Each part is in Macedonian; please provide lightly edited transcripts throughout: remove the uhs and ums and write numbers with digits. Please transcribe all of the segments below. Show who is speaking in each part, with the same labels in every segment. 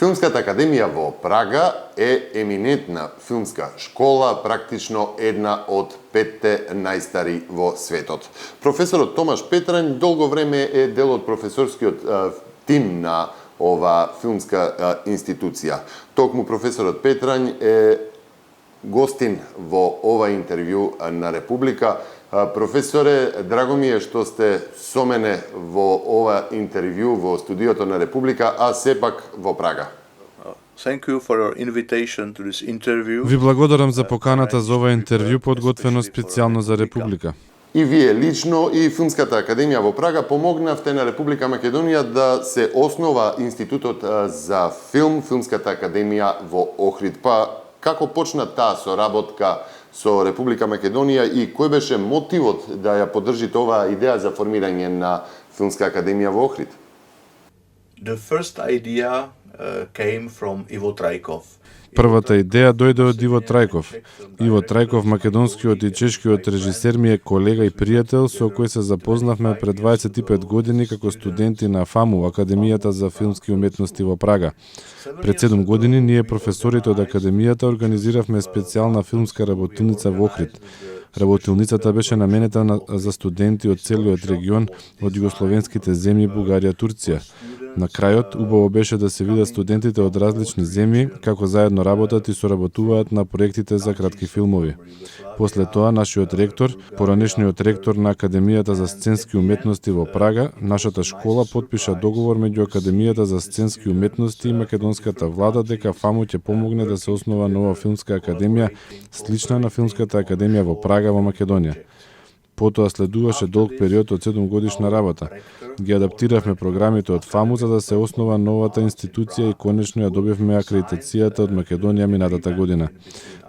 Speaker 1: Филмската академија во Прага е еминентна филмска школа, практично една од 5 најстари во светот. Професорот Томаш Петрањ долго време е дел од професорскиот тим на ова филмска институција. Токму професорот Петрањ е гостин во ова интервју на Република. Професоре, драго ми е што сте со мене во ова интервју во студиото на Република, а сепак во Прага.
Speaker 2: Ви благодарам за поканата за ова интервју подготвено специјално за Република.
Speaker 1: И вие лично и Филмската академија во Прага помогнавте на Република Македонија да се основа Институтот за филм, Филмската академија во Охрид. Па како почна таа соработка со Република Македонија и кој беше мотивот да ја поддржите оваа идеја за формирање на Филмска академија во Охрид?
Speaker 3: The first idea came from Ivo Trajkov.
Speaker 2: Првата идеја дојде од Иво Трајков. Иво Трајков, македонскиот и чешкиот режисер, ми е колега и пријател со кој се запознавме пред 25 години како студенти на ФАМУ, Академијата за филмски уметности во Прага. Пред 7 години ние, професорите од Академијата, организиравме специјална филмска работилница во Охрид. Работилницата беше наменета за студенти од целиот регион, од југословенските земји Бугарија, Турција. На крајот, убаво беше да се видат студентите од различни земји како заедно работат и соработуваат на проектите за кратки филмови. После тоа, нашиот ректор, поранешниот ректор на Академијата за сценски уметности во Прага, нашата школа подпиша договор меѓу Академијата за сценски уметности и македонската влада дека ФАМУ ќе помогне да се основа нова филмска академија слична на Филмската академија во Прага во Македонија. Потоа следуваше долг период од 7 годишна работа. Ги адаптиравме програмите од ФАМУ за да се основа новата институција и конечно ја добивме акредитацијата од Македонија минатата година.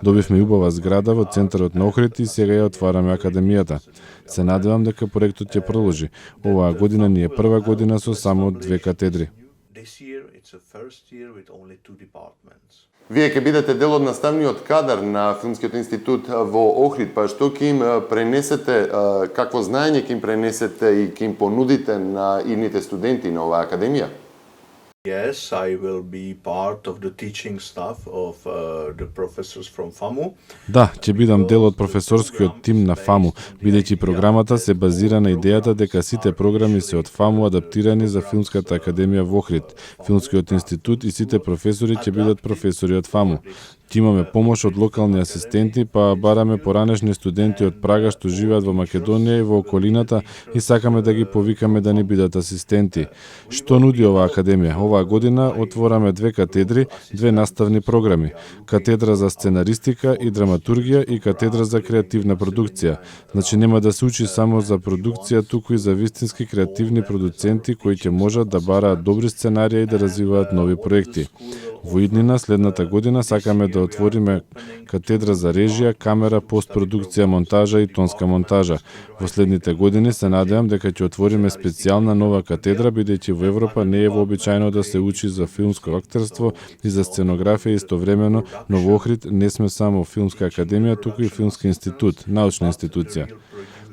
Speaker 2: Добивме убава зграда во центарот на Охрид и сега ја отвараме академијата. Се надевам дека проектот ќе продолжи. Оваа година ни е прва година со само 2 катедри.
Speaker 1: Вие ќе бидете дел од наставниот кадар на Филмскиот институт во Охрид, па што ќе им пренесете, какво знаење ќе им пренесете и ќе им понудите на идните студенти на оваа академија?
Speaker 3: Yes, I will be part of the teaching staff of the professors from FAMU.
Speaker 2: Да, ќе бидам дел од професорскиот тим на ФАМУ, бидејќи програмата се базира на идејата дека сите програми се од ФАМУ адаптирани за Филмската академија во Охрид. Филмскиот институт и сите професори ќе бидат професори од ФАМУ. Ќе имаме помош од локални асистенти, па бараме поранешни студенти од Прага што живеат во Македонија и во околината и сакаме да ги повикаме да ни бидат асистенти. Што нуди оваа академија? Оваа година отвораме 2 катедри, 2 наставни програми. Катедра за сценаристика и драматургија и катедра за креативна продукција. Значи нема да се учи само за продукција, туку и за вистински креативни продуценти кои ќе можат да бараат добри сценарии и да развиваат нови проекти. Во иднина, следната година, сакаме да отвориме катедра за режија, камера, постпродукција, монтажа и тонска монтажа. Во следните години се надевам дека ќе отвориме специјална нова катедра, бидејќи во Европа не е вообичаено да се учи за филмско актерство и за сценографија истовремено, но во Охрид не сме само филмска академија, туку и филмски институт, научна институција.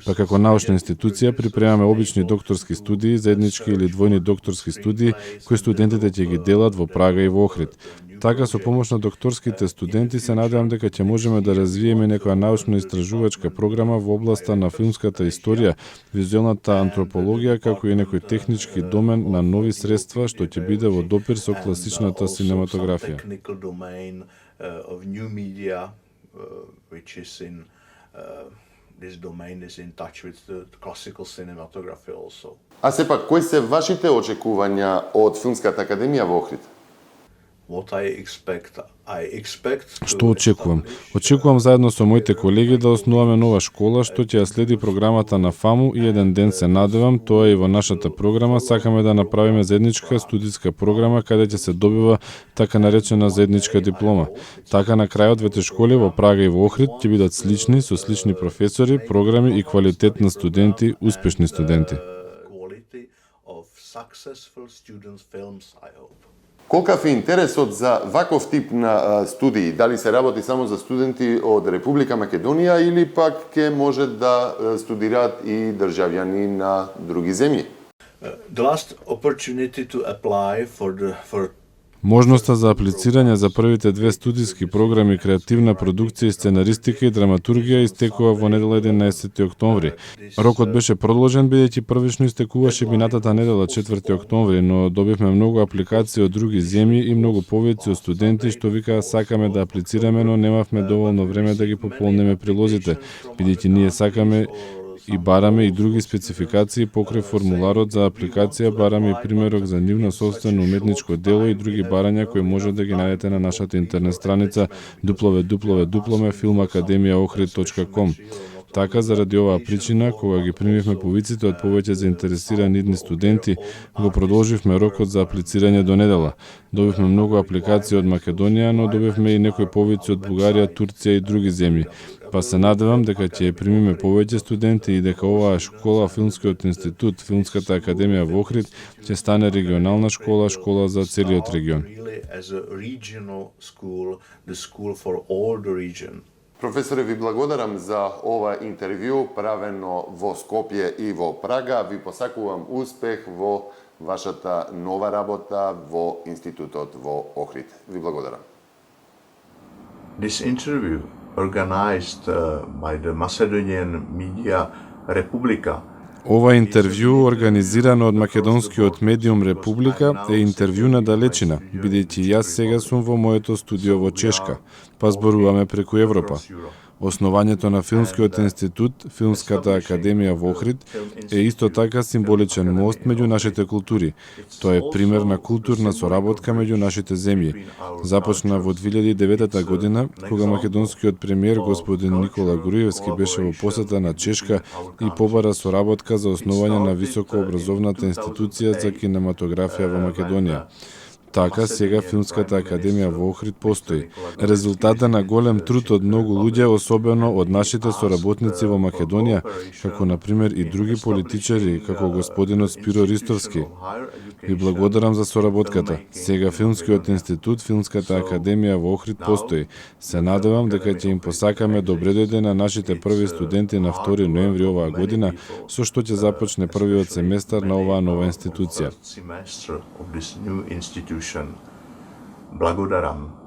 Speaker 2: Па како научна институција припремаме обични докторски студии, заеднички или двојни докторски студии, кои студентите ќе ги делат во Прага и во Охрид. Така, со помош на докторските студенти, се надевам дека ќе можеме да развиеме некоја научно-истражувачка програма во областа на филмската историја, визуелната антропологија, како и некој технички домен на нови средства, што ќе биде во допир со класичната синематографија.
Speaker 3: This domain is in touch with the classical cinematography also.
Speaker 1: А сепак, кои се вашите очекувања од Филмската академија во Охрид?
Speaker 3: What I expect
Speaker 2: Што очекувам? Очекувам заедно со моите колеги да основаме нова школа што ќе ја следи програмата на ФАМУ и еден ден се надевам, тоа и во нашата програма, сакаме да направиме заедничка студиска програма каде ќе се добива така наречена заедничка диплома. Така на крајот двете школи во Прага и во Охрид ќе бидат слични, со слични професори, програми и квалитет на студенти, успешни студенти.
Speaker 1: Колкав е интересот за ваков тип на студии? Дали се работи само за студенти од Република Македонија или пак ќе може да студираат и државјани на други земји?
Speaker 3: The last opportunity to apply for
Speaker 2: Можноста за аплицирање за првите две студиски програми креативна продукција и сценаристика и драматургија истекува во недела 11 октомври. Рокот беше продолжен бидејќи првично истекуваше минатата недела 4 октомври, но добивме многу апликации од други земји и многу повеќе од студенти што викаа сакаме да аплицираме, но немавме доволно време да ги пополниме прилозите, бидејќи ние сакаме и бараме и други спецификации покрај формуларот за апликација, бараме и примерок за нивно сопствено уметничко дело и други барања кои може да ги најдете на нашата интернет страница www.filmakademijaohrid.com. Така, заради оваа причина, кога ги примивме повиците од повеќе заинтересирани идни студенти, го продолживме рокот за аплицирање до недела. Добивме многу апликации од Македонија, но добивме и некои повици од Бугарија, Турција и други земји. Па се надевам дека ќе ја примиме повеќе студенти и дека оваа школа, Филмскиот институт, Филмската академија во Охрид, ќе стане регионална школа, школа за целиот регион.
Speaker 1: Професоре, ви благодарам за ова интервју правено во Скопје и во Прага. Ви посакувам успех во вашата нова работа во институтот во Охрид. Ви благодарам.
Speaker 3: This interview organized by the Macedonian Media Republica.
Speaker 2: Ова интервју, организирано од македонскиот медиум Република, е интервју на далечина, бидејќи јас сега сум во моето студио во Чешка, па зборуваме преку Европа. Основањето на Филмскиот институт, Филмската академија во Охрид, е исто така символичен мост меѓу нашите култури. Тоа е пример на културна соработка меѓу нашите земји. Започна во 2009 година, кога македонскиот премиер господин Никола Груевски беше во посета на Чешка и побара соработка за основање на високообразовната институција за кинематографија во Македонија. Така, сега Филмската академија во Охрид постои. Резултата на голем труд од многу луѓе, особено од нашите соработници во Македонија, како например и други политичари, како господинот Спиро Ристовски. Ви благодарам за соработката. Сега Филмскиот институт, Филмската академија во Охрид постои. Се надевам дека ќе им посакаме добре дојде на нашите први студенти на 2 ноември оваа година, со што ќе започне првиот семестар на оваа нова институција.
Speaker 3: Blagodaram.